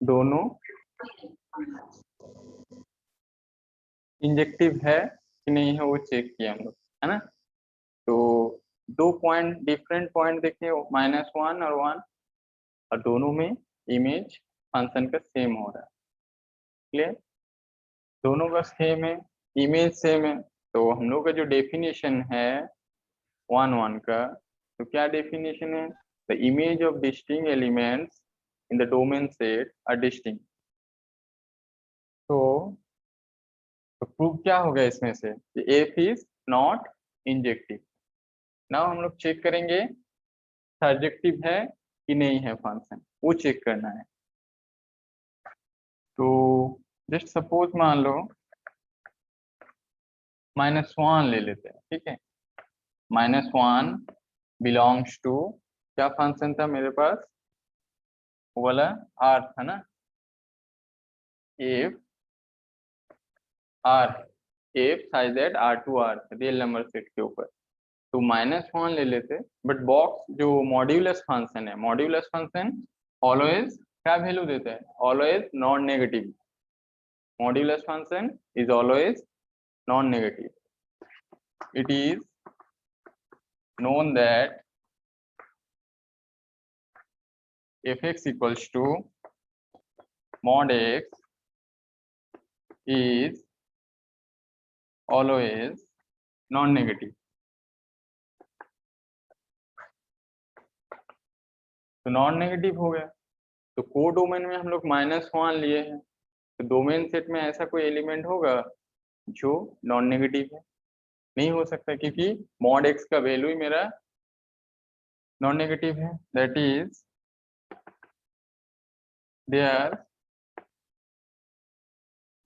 दोनों इंजेक्टिव है कि नहीं है वो चेक किया हम लोग, है ना। तो दो पॉइंट, डिफरेंट पॉइंट देखे, -1 और 1, और दोनों में इमेज फंक्शन का सेम हो रहा है। क्लियर, दोनों का सेम है, इमेज सेम है। तो हम लोग का जो डेफिनेशन है 1 का, तो क्या डेफिनेशन है? The image of distinct elements in the domain set are distinct. तो प्रूफ क्या होगा इसमें से? F is not injective. Now हम लोग चेक करेंगे सर्जेक्टिव है कि नहीं है फंक्शन, वो चेक करना है। तो जस्ट सपोज मान लो -1 ले लेते हैं, ठीक है। -1 बिलोंग्स टू, क्या फंक्शन था मेरे पास? वो वाला आर था ना, F R, F size that R to R, real number set के ऊपर। तो -1 ले लेते, बट बॉक्स जो मॉड्यूलस फंक्शन है, मॉड्यूलस फंक्शन ऑलवेज क्या वैल्यू देता है? Always non negative. Modulus function is always non negative. It is known that fx equals to mod x is always non negative. तो नॉन नेगेटिव हो गया। तो को डोमेन में हम लोग -1 लिए हैं, तो डोमेन सेट में ऐसा कोई एलिमेंट होगा जो नॉन नेगेटिव है? नहीं हो सकता, क्योंकि मॉड एक्स का वैल्यू ही मेरा नॉन नेगेटिव है। That is there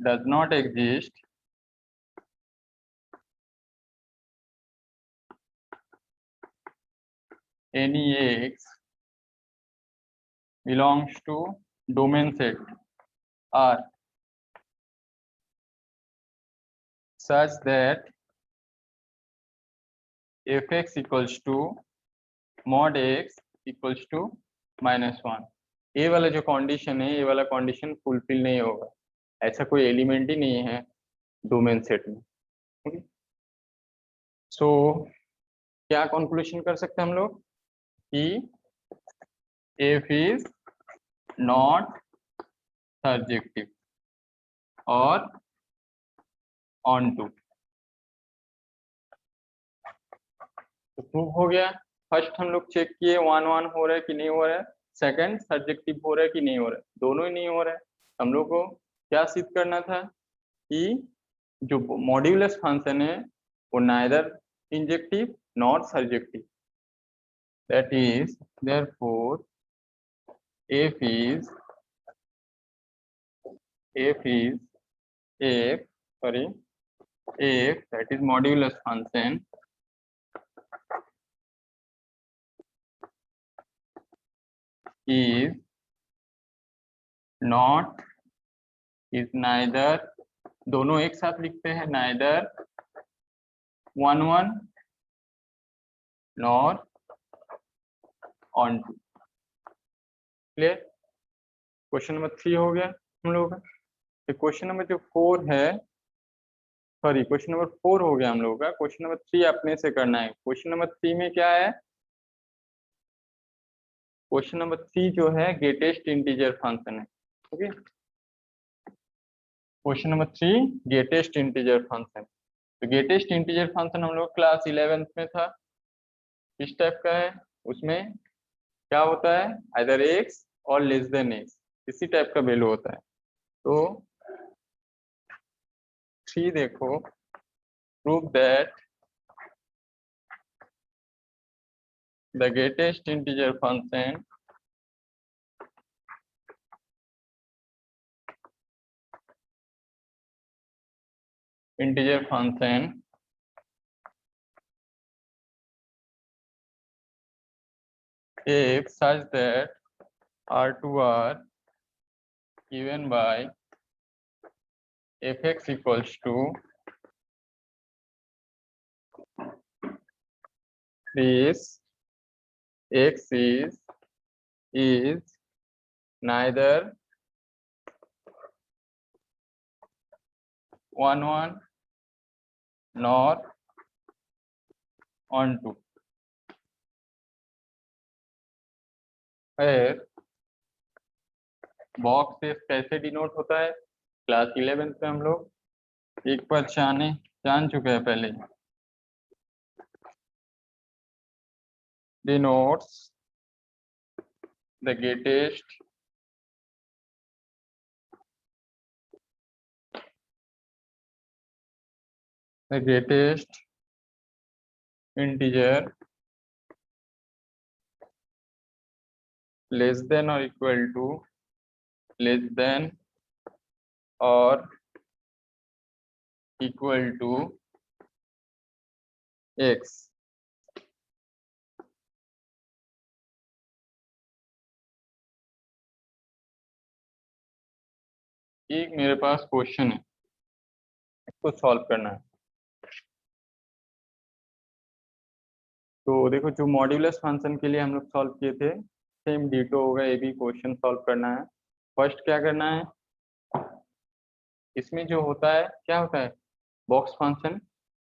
does not exist any x belongs to domain set R such that fx equals to mod x equals to -1। ये वाला जो कंडीशन है, ये वाला कंडीशन फुलफिल नहीं होगा, ऐसा कोई एलिमेंट ही नहीं है डोमेन सेट में। ओके, सो क्या कंक्लूजन कर सकते हैं हम लोग कि f इज नॉट सर्जेक्टिव और ऑन टू। तो प्रूव हो गया। फर्स्ट हम लोग चेक किए 1 हो रहा है कि नहीं हो रहा है, सेकंड सर्जेक्टिव हो रहा है कि नहीं हो रहा है, दोनों ही नहीं हो रहा है। हम लोग को क्या सिद्ध करना था कि जो मॉड्यूलस फंक्शन है वो neither injective not surjective. That is therefore f is f that is modulus function is not, is neither, दोनों एक साथ लिखते हैं, neither 1 nor on 2। Clear, question number 3 हो गया हम लोगों का। तो क्वेश्चन नंबर जो 4 है, सॉरी क्वेश्चन नंबर 4 हो गया हम लोगों का। क्वेश्चन नंबर 3 अपने से करना है। क्वेश्चन नंबर 3 में क्या है? क्वेश्चन नंबर 3 जो है ग्रेटेस्ट इंटीजर फंक्शन है। Okay, question number 3 greatest integer function. तो ग्रेटेस्ट इंटीजर फंक्शन हम लोग क्लास 11th में था, किस टाइप का है? उसमें क्या होता है? आइदर एक्स और लेस देन एक्स, इसी टाइप का वैल्यू होता है। तो 3 देखो, prove that the greatest integer function f such that R2R given by fx equals to this x is neither 1 1 nor on 2। फिर बॉक्स कैसे डिनोट होता है, क्लास 11th में हम लोग एक बार जान चुके हैं पहले। denotes the greatest integer less than or equal to less than or equal to x। एक मेरे पास क्वेश्चन है, इसको सॉल्व करना है। तो देखो, जो मॉड्यूलस फंक्शन के लिए हम लोग सॉल्व किए थे, सेम डिटो होगा, ये भी क्वेश्चन सॉल्व करना है। फर्स्ट क्या करना है, इसमें जो होता है क्या होता है, बॉक्स फंक्शन,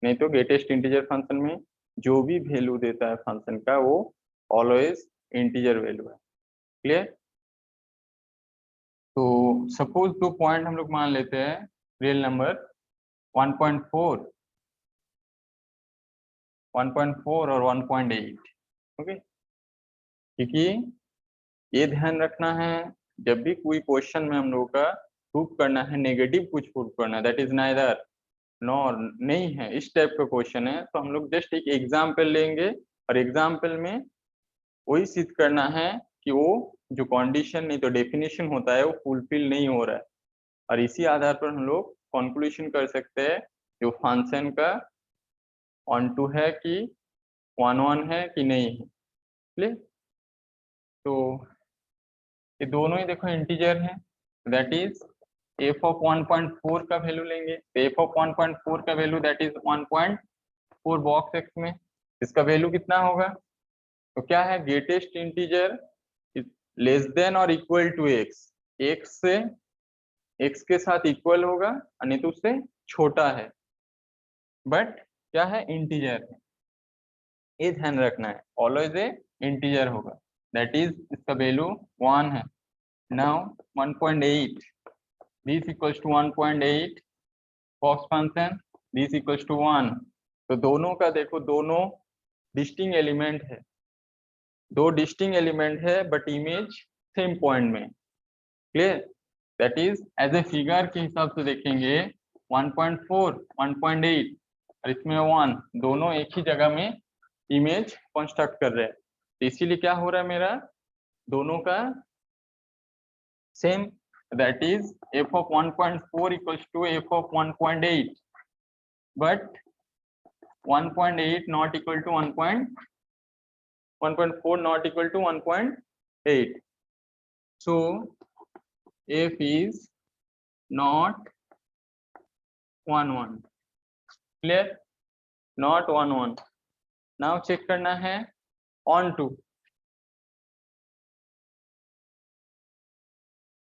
नहीं तो ग्रेटेस्ट इंटीजर फंक्शन में जो भी वैल्यू देता है फंक्शन का वो ऑलवेज इंटीजर वैल्यू है। क्लियर? तो सपोज 2 पॉइंट हम लोग मान लेते हैं, रियल नंबर 1.4 और 1.8। ओके, क्योंकि ये ध्यान रखना है, जब भी कोई क्वेश्चन में हम लोगों का प्रूफ करना है, नेगेटिव कुछ प्रूफ करना है, दैट इज नाइदर नॉर नहीं है, इस टाइप का क्वेश्चन है, तो हम लोग जस्ट एक एग्जाम्पल लेंगे और एग्जाम्पल में वही सिद्ध करना है कि वो जो कंडीशन नहीं तो डेफिनेशन होता है वो फुलफिल नहीं हो रहा है, और इसी आधार पर हम लोग कंक्लूजन कर सकते हैं जो फंक्शन का ऑन टू है कि 1 1 है कि नहीं है। क्लियर? तो ये दोनों ही देखो इंटीजर है, दैट इज f ऑफ 1.4 का वैल्यू लेंगे, तो f ऑफ 1.4 का value that is 1.4 box x में, इसका वैल्यू कितना होगा, तो क्या है, ग्रेटेस्ट इंटीजर लेस देन और इक्वल टू x, x के साथ इक्वल होगा और नहीं तो उससे छोटा है, बट क्या है, इंटीजर है, ये ध्यान रखना है, ऑलवेज ए इंटीजर होगा, दैट इज इसका वैल्यू 1 है। Now 1.8 this equals to 1.8 box function, this equals to 1, तो दोनों का देखो, दोनों डिस्टिंक्ट एलिमेंट है, दो डिस्टिंक्ट एलिमेंट है बट इमेज सेम पॉइंट में। Clear? That is as a figure के हिसाब से देखेंगे 1.4 1.8 और इसमें 1, दोनों एक ही जगह में इमेज कंस्ट्रक्ट कर रहे हैं, तो इसीलिए क्या हो रहा है, मेरा दोनों का same, that is f of 1.4 equals to f of 1.8, but 1.8 not equal to 1.4 not equal to 1.8, so f is not 1 1। clear? not 1 1। now check करना है on to,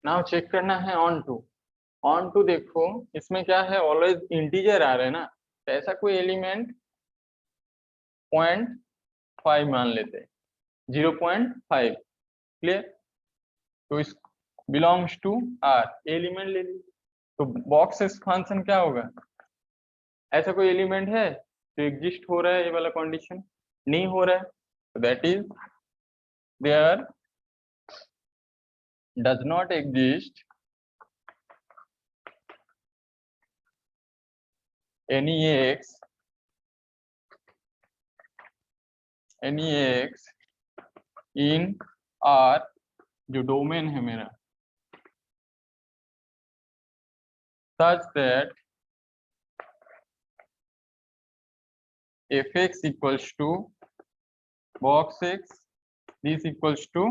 नाउ चेक करना है ऑन टू देखो, इसमें क्या है, ऑलवेज इंटीजर आ रहे हैं ना, तो ऐसा कोई एलिमेंट 0.5 मान लेते हैं, 0.5। क्लियर? तो इस बिलोंग्स टू आर, एलिमेंट ले ली, तो बॉक्स फंक्शन क्या होगा, ऐसा कोई एलिमेंट है जो एग्जिस्ट हो रहा है, ये वाला कंडीशन नहीं हो रहा है, तो that is there does not exist any x in R, जो डोमेन है मेरा, such that fx equals to box x, this equals to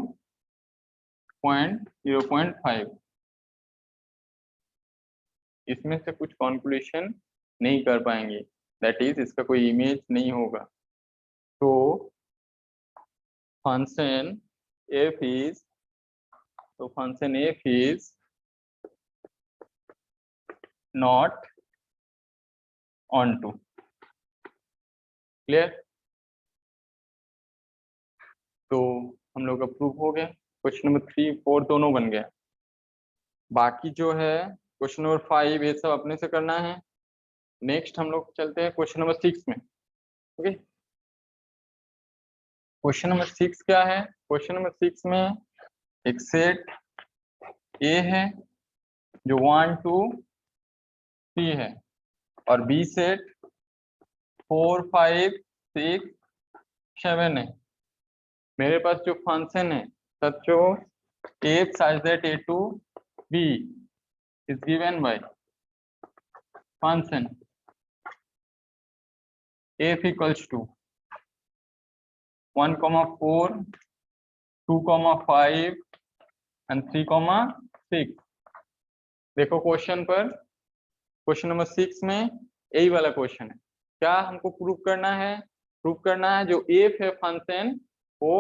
0.5। इसमें से कुछ कॉन्क्लूशन नहीं कर पाएंगे, दैट इज इसका कोई इमेज नहीं होगा, तो function f is not onto. Clear? तो हम लोग का प्रूफ हो गया, क्वेश्चन नंबर 3, 4 दोनों बन गया। बाकी जो है क्वेश्चन नंबर 5 ये सब अपने से करना है। नेक्स्ट हम लोग चलते हैं क्वेश्चन नंबर 6 में। ओके, क्वेश्चन नंबर 6 क्या है? क्वेश्चन नंबर 6 में एक सेट ए है जो 1 2 3 है, और बी सेट 4 5 6 7 है। मेरे पास जो फंक्शन है सचो f such that a to b is given by function f equals to 1, 4, 2, 5 and 3, 6। देखो क्वेश्चन पर, क्वेश्चन नंबर 6 में यही वाला क्वेश्चन है। क्या हमको प्रूव करना है? प्रूव करना है जो f है फंक्शन वो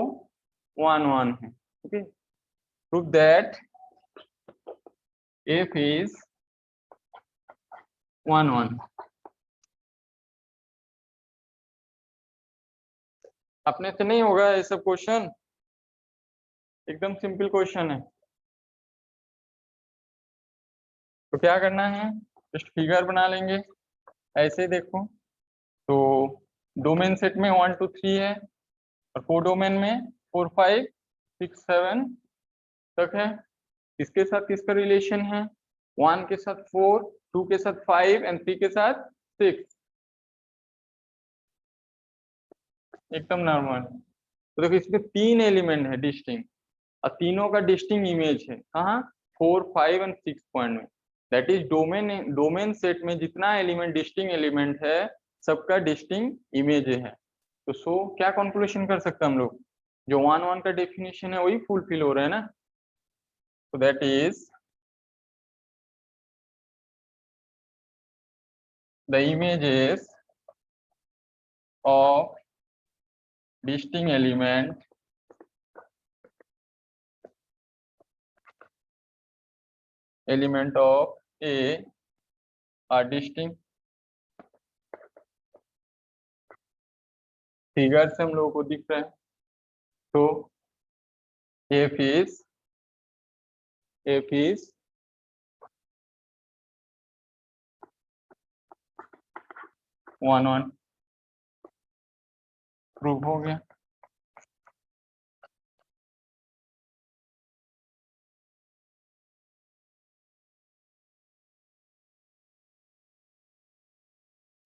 1 1 है। Okay, prove that f is 1 1। अपने से नहीं होगा ये सब क्वेश्चन, एकदम सिंपल क्वेश्चन है। तो क्या करना है, जस्ट फिगर बना लेंगे ऐसे। देखो तो डोमेन सेट में 1 2 3 है, और कोडोमेन में 4 5 6 7 तक है। इसके साथ किसका रिलेशन है? 1 के साथ 4, 2 के साथ 5 एंड 3 के साथ 6, एकदम नॉर्मल। तो देखो इसमें 3 एलिमेंट है डिस्टिंक्ट, और तीनों का डिस्टिंक्ट इमेज है कहाँ? 4 5 एंड 6 पॉइंट में। दैट इज डोमेन सेट में जितना एलिमेंट डिस्टिंक्ट एलिमेंट है सबका डिस्टिंक्ट इमेज है। तो सो क्या कंक्लूजन कर सकते हैं हम लोग? जो 1 1 का डेफिनेशन है वही फुलफिल हो रहा है ना। तो that is the images of distinct element of A are distinct। Figure से हम लोगों को दिख रहा है। तो F is 1 1, प्रूव हो गया।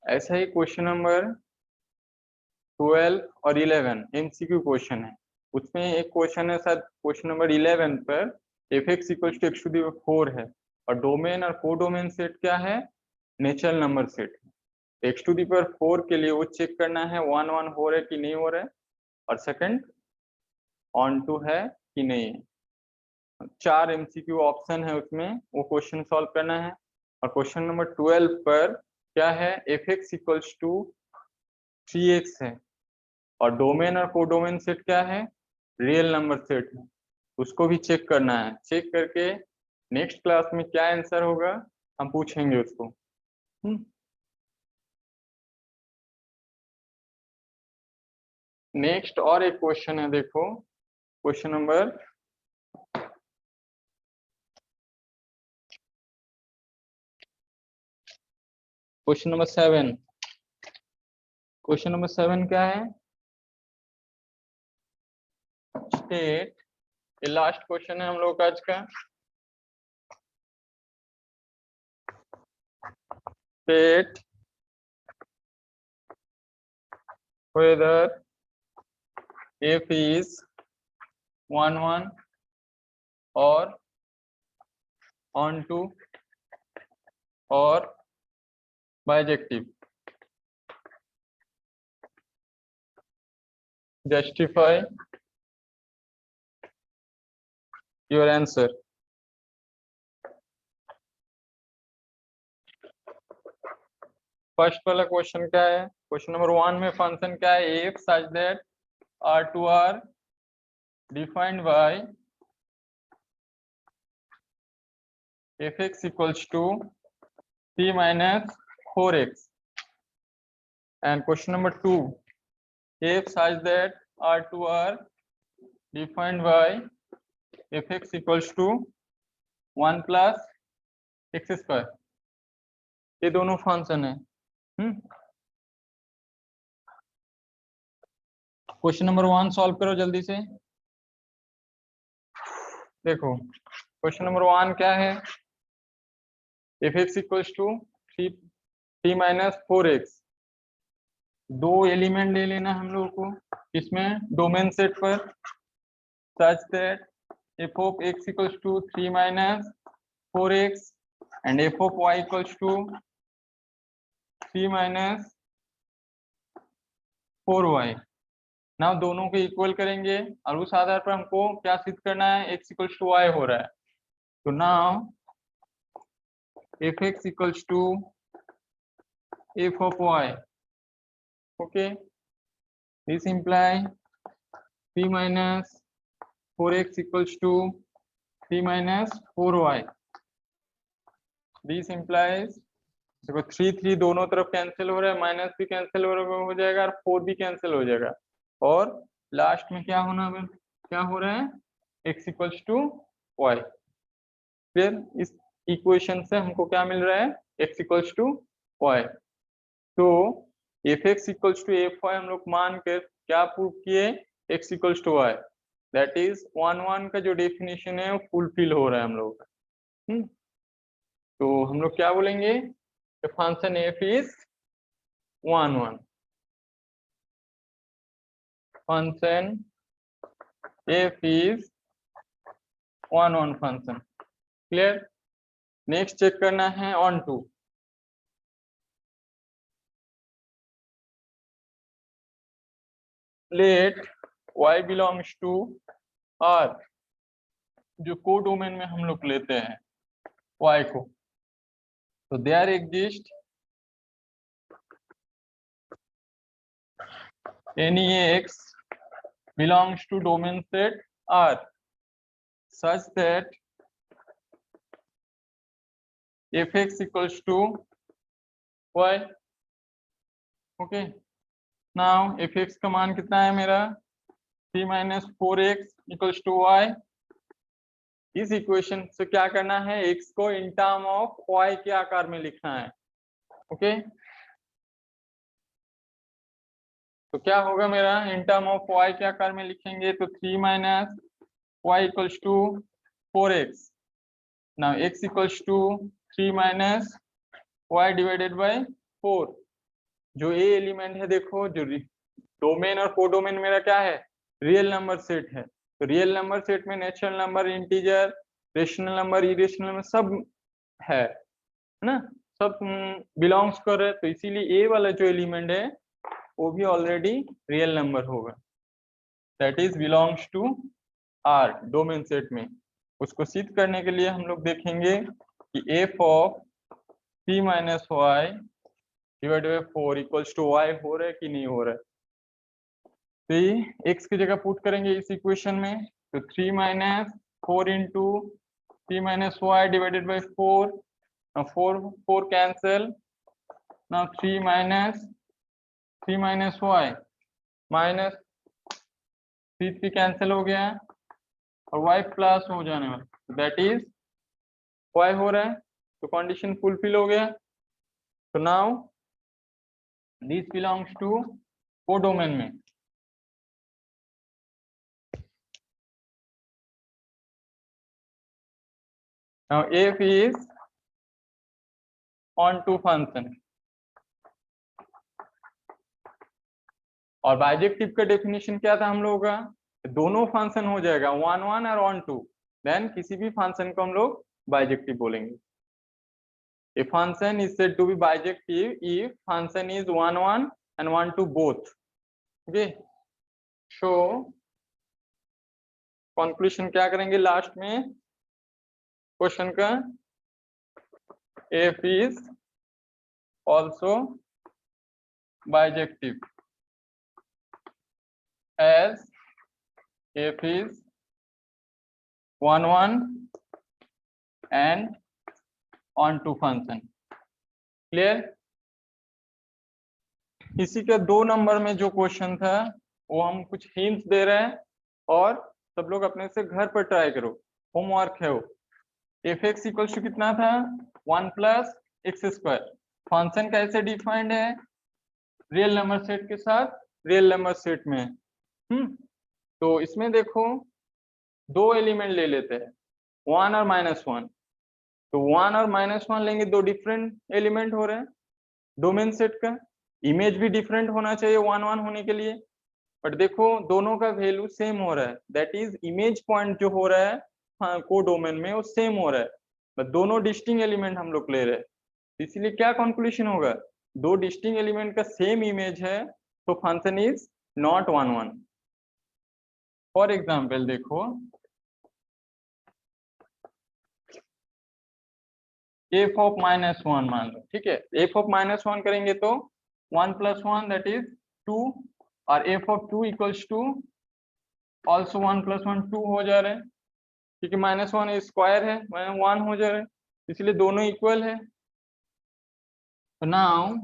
ऐसा ही क्वेश्चन नंबर 12 और 11 MCQ क्वेश्चन है। उसमें एक क्वेश्चन है शायद क्वेश्चन नंबर 11 पर f(x = x to the 4 है, और डोमेन और कोडोमेन सेट क्या है? नेचुरल नंबर सेट है। x to the 4 के लिए वो चेक करना है 1 1 हो रहा है कि नहीं हो रहा है, और सेकंड ऑन टू है कि नहीं है। 4 MCQ ऑप्शन है उसमें, वो क्वेश्चन सॉल्व करना है। और क्वेश्चन नंबर 12 पर क्या है? f(x = 3x है, और डोमेन और कोडोमेन सेट क्या है? रियल नंबर सेट है। उसको भी चेक करना है। चेक करके नेक्स्ट क्लास में क्या आंसर होगा हम पूछेंगे उसको। नेक्स्ट और एक क्वेश्चन है, देखो क्वेश्चन नंबर 7। क्वेश्चन नंबर 7 क्या है? स्टेट, ये लास्ट क्वेश्चन है हम लोग का आज का। State whether f is 1 1 or on to or bijective। justify your answer। First वाला क्वेश्चन क्या है? क्वेश्चन नंबर 1 में फंक्शन क्या है? f such that R2 are defined by f(x = 3 - 4x And question number 2, if such that R2 are defined by fx equals to 1 plus x square, ये दोनों function है। Question number 1 solve करो जल्दी से। देखो क्वेश्चन नंबर 1 क्या है, fx equals to 3 minus 4x, दो एलिमेंट ले लेना हम लोगों को इसमें डोमेन सेट पर, such that f of x equals to 3 minus 4x and f of y equals to 3 minus 4y। Now दोनों को इक्वल करेंगे और उस आधार पर हमको क्या सिद्ध करना है, x इक्वल्स टू y हो रहा है। तो now fx equals to f of y, okay, this imply 3 minus 4x equals to 3 minus 4y, this implies, देखो 3 दोनों तरफ कैंसिल हो रहा है, माइनस भी कैंसिल हो जाएगा और 4 भी कैंसिल हो जाएगा, और लास्ट में क्या होना है, क्या हो रहा है, x इक्वल्स टू y। फिर इस इक्वेशन से हमको क्या मिल रहा है, x इक्वल्स टू y। तो fx इक्वल्स टू fy हम लोग मान कर क्या प्रूव किए, x equals to y, that is 1 का जो डेफिनेशन है वो फुलफिल हो रहा है हम लोग का। तो हम लोग क्या बोलेंगे, function f is 1 function f is 1 function. Clear. Next check करना है on to. Let y belongs to r, जो को डोमेन में हम लोग लेते हैं y को, तो there exist any x belongs to domain set R such that fx equals to y। okay, now fx का मान कितना है मेरा, 3 minus 4x equals to y। इस इक्वेशन से क्या करना है, x को इन टर्म ऑफ y के आकार में लिखना है। ओके, तो क्या होगा मेरा, इन टर्म ऑफ y के आकार में लिखेंगे तो 3 minus y equals to 4x। now x equals to 3 minus y divided by 4। जो ए एलिमेंट है देखो, जो डोमेन और कोडोमेन मेरा क्या है, रियल नंबर सेट है। तो रियल नंबर सेट में natural number, integer, rational number, irrational number सब है ना, सब बिलोंग्स कर रहे, तो इसीलिए ए वाला जो एलिमेंट है वो भी ऑलरेडी रियल नंबर होगा, that is belongs to R domain set में। उसको सिद्ध करने के लिए हम लोग देखेंगे कि f of 3 minus y divided by 4 equals to y हो रहा है कि नहीं हो रहा है। तो ये x की जगह पुट करेंगे इस इक्वेशन में, तो 3 minus 4 into 3 minus y divided by 4, 4 cancel, now 3 minus y minus 3 cancel हो गया और y प्लस हो जाने वाला, दैट इज y हो रहा है, तो कंडीशन फुलफिल हो गया। तो now this belongs to codomain में। now f is on to function, और बाइजेक्टिव का डेफिनेशन क्या था हम लोगों का, दोनों फंक्शन हो जाएगा 1 1 और ऑन टू, देन किसी भी फंक्शन को हम लोग बाइजेक्टिव बोलेंगे। A function is said to be bijective if function is 1 1 and 1 2 both। okay, so conclusion क्या करेंगे लास्ट में क्वेश्चन का, f is also bijective as f is 1 1 and on to function। Clear. इसी का 2 नंबर में जो question था वो हम कुछ हिंट्स दे रहे हैं और सब लोग अपने से घर पर ट्राई करो, होमवर्क है वो। एफ एक्स इक्वल्स टू कितना था 1 प्लस एक्स स्क्वायर। फंक्शन कैसे डिफाइंड है, रियल नंबर सेट के साथ रियल नंबर सेट में। तो इसमें देखो 2 एलिमेंट ले लेते हैं 1 और -1। तो 1 और -1 लेंगे, 2 डिफरेंट एलिमेंट हो रहे हैं डोमेन सेट का। इमेज भी डिफरेंट होना चाहिए 1 1 होने के लिए, बट देखो दोनों का वैल्यू सेम हो रहा है, दैट इज इमेज पॉइंट जो हो रहा है हाँ को डोमेन में वो सेम हो रहा है, बट दोनों डिस्टिंक्ट एलिमेंट हम लोग ले रहे हैं। इसलिए क्या कंक्लूजन होगा, 2 डिस्टिंक्ट एलिमेंट का सेम इमेज है तो function is not 1 1। For example देखो f ऑफ -1 मान लो, ठीक है। f ऑफ -1 करेंगे तो 1 + 1 दैट इज 2 और f of 2 equals to also 1 + 1 2 हो जा रहे हैं, क्योंकि -1 स्क्वायर है 1 हो जा रहा है, इसलिए दोनों इक्वल है। तो now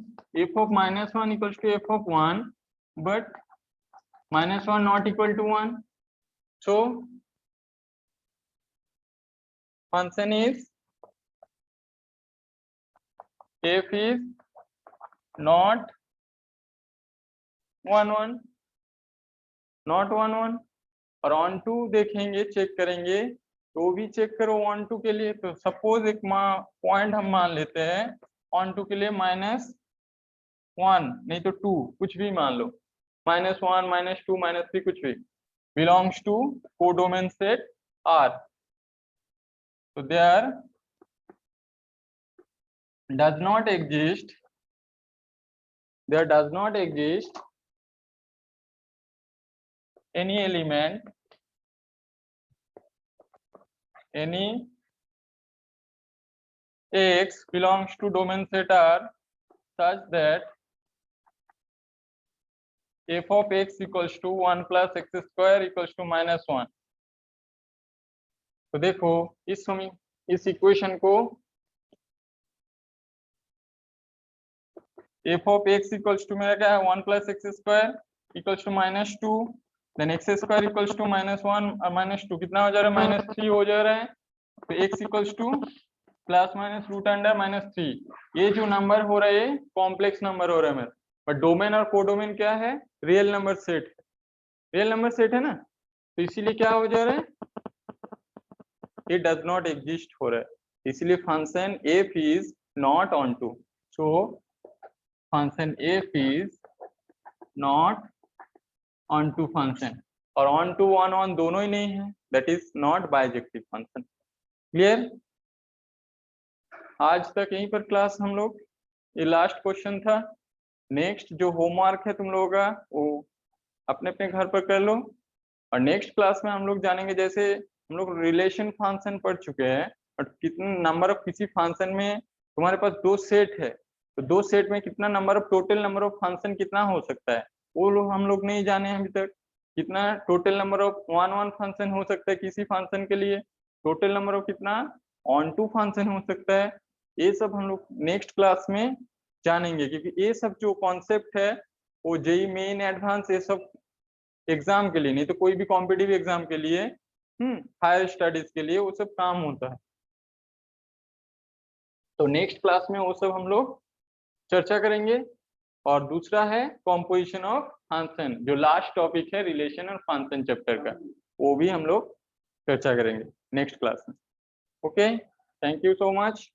f of -1 equals to f of 1 but -1 not equal to 1, so function is f is not 1 1, not 1 1। और ऑन टू देखेंगे, चेक करेंगे तो भी चेक करो ऑन टू के लिए। तो सपोज एक पॉइंट हम मान लेते हैं ऑन टू के लिए -1 नहीं तो 2, कुछ भी मान लो, -1 -2 -3 कुछ भी belongs to codomain set R। तो there does not exist any element, any x belongs to domain set R such that f of x equals to 1 plus x square equals to -1। तो देखो इस इक्वेशन को f of x equals to मेरा क्या है 1 plus x square equals to -2, then x square equals to -1 और -2 कितना हो जा रहा है -3 हो जा रहा है। तो x इक्वल्स टू ±√3। ये जो नंबर हो रहा है कॉम्प्लेक्स नंबर हो रहा है मेरा, बट डोमेन और कोडोमेन क्या है, real number set, real number set है ना, तो इसीलिए क्या हो जा रहा है, it does not exist हो रहा है, इसलिए function f is not onto, so function f is not onto function, और onto 1 1 दोनों ही नहीं है, that is not bijective function. Clear? आज तक यहीं पर क्लास हम लोग, ये लास्ट क्वेश्चन था। नेक्स्ट जो होमवर्क है तुम लोगों का वो अपने अपने घर पर कर लो, और नेक्स्ट क्लास में हम लोग जानेंगे, जैसे हम लोग रिलेशन फंक्शन पढ़ चुके हैं, और कितने नंबर ऑफ किसी फंक्शन में तुम्हारे पास 2 सेट है, तो 2 सेट में कितना number of total number of function कितना हो सकता है वो लोग हम लोग नहीं जाने अभी तक। कितना टोटल नंबर ऑफ 1 1 फंक्शन हो सकता है किसी फंक्शन के लिए, टोटल नंबर ऑफ कितना ऑन टू फंक्शन हो सकता है, ये सब हम लोग नेक्स्ट क्लास में जानेंगे, क्योंकि ये सब जो कॉन्सेप्ट है वो जेईई मेन एडवांस ये सब एग्जाम के लिए, नहीं तो कोई भी कॉम्पिटिटिव एग्जाम के लिए हायर स्टडीज के लिए वो सब काम होता है। तो नेक्स्ट क्लास में वो सब हम लोग चर्चा करेंगे। और दूसरा है कॉम्पोजिशन ऑफ फंक्शन, जो लास्ट टॉपिक है रिलेशन और फंक्शन चैप्टर का, वो भी हम लोग चर्चा करेंगे नेक्स्ट क्लास में। Okay, thank you so much.